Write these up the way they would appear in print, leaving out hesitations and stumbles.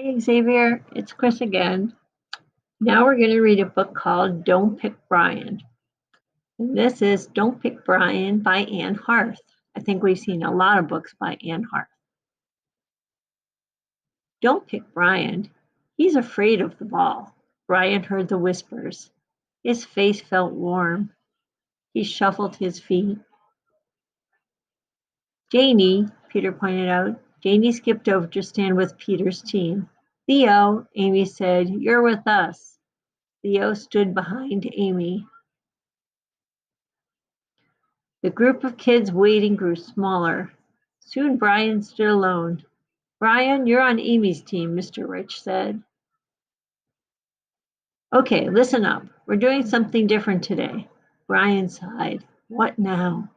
Hey Xavier, it's Chris again. Now we're going to read a book called Don't Pick Brian. And this is Don't Pick Brian by Anne Harth. I think we've seen a lot of books by Anne Harth. Don't pick Brian. He's afraid of the ball. Brian heard the whispers. His face felt warm. He shuffled his feet. Janie, Peter pointed out. Janie skipped over to stand with Peter's team. Theo, Amy said, you're with us. Theo stood behind Amy. The group of kids waiting grew smaller. Soon Brian stood alone. Brian, you're on Amy's team, Mr. Rich said. Okay, listen up. We're doing something different today. Brian sighed. What now?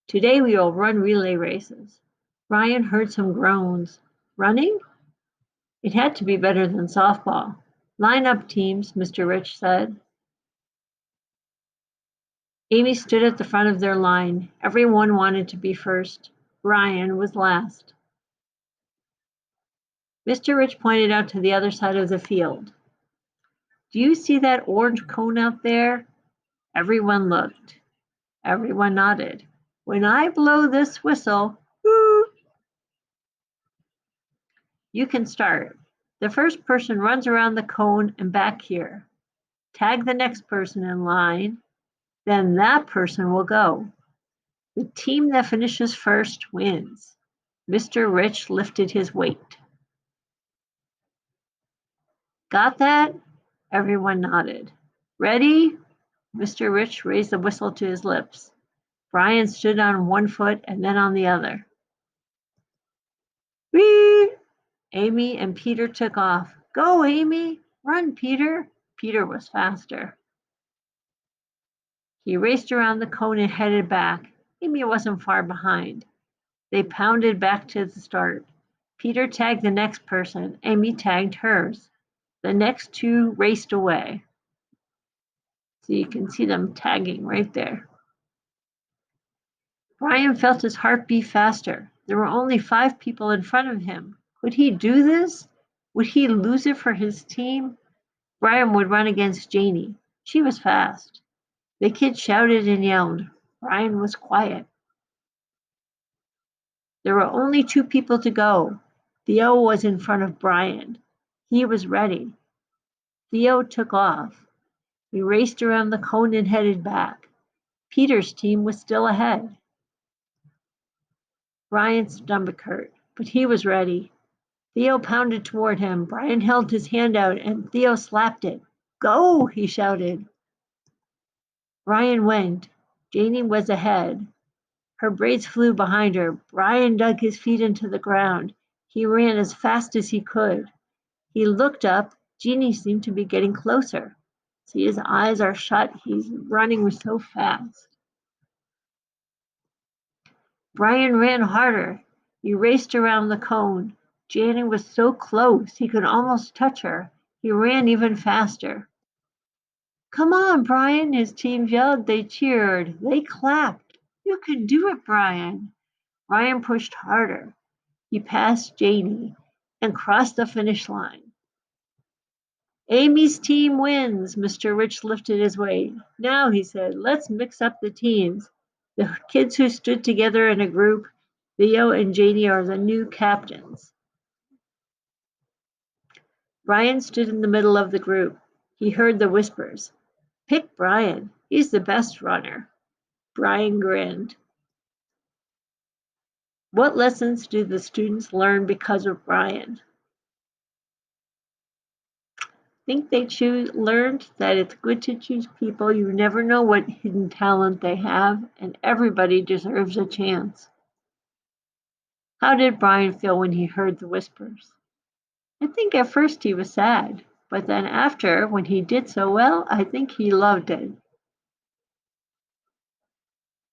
Today we will run relay races. Brian heard some groans. Running? It had to be better than softball. Line up, teams, Mr. Rich said. Amy stood at the front of their line. Everyone wanted to be first. Brian was last. Mr. Rich pointed out to the other side of the field. Do you see that orange cone out there? Everyone looked. Everyone nodded. When I blow this whistle, whoo, you can start. The first person runs around the cone and back here. Tag the next person in line, then that person will go. The team that finishes first wins. Mr. Rich lifted his weight. Got that? Everyone nodded. Ready? Mr. Rich raised the whistle to his lips. Brian stood on one foot and then on the other. Whee! Amy and Peter took off. Go, Amy! Run, Peter! Peter was faster. He raced around the cone and headed back. Amy wasn't far behind. They pounded back to the start. Peter tagged the next person. Amy tagged hers. The next two raced away. So you can see them tagging right there. Brian felt his heart beat faster. There were only 5 people in front of him. Could he do this? Would he lose it for his team? Brian would run against Janie. She was fast. The kids shouted and yelled. Brian was quiet. There were only 2 people to go. Theo was in front of Brian. He was ready. Theo took off. He raced around the cone and headed back. Peter's team was still ahead. Brian's stomach hurt, but he was ready. Theo pounded toward him. Brian held his hand out and Theo slapped it. Go, he shouted. Brian went. Janie was ahead. Her braids flew behind her. Brian dug his feet into the ground. He ran as fast as he could. He looked up. Janie seemed to be getting closer. See, his eyes are shut. He's running so fast. Brian ran harder. He raced around the cone. Janet was so close he could almost touch her. He ran even faster. Come on, Brian, his team yelled. They cheered. They clapped. You can do it, Brian. Brian pushed harder. He passed Janie and crossed the finish line. Amy's team wins. Mr. Rich lifted his weight. Now, he said, let's mix up the teams. The kids who stood together in a group, Theo and Janie are the new captains. Brian stood in the middle of the group. He heard the whispers. Pick Brian. He's the best runner. Brian grinned. What lessons do the students learn because of Brian? I think they learned that it's good to choose people. You never know what hidden talent they have, and everybody deserves a chance. How did Brian feel when he heard the whispers? I think at first he was sad, but then after, when he did so well, I think he loved it.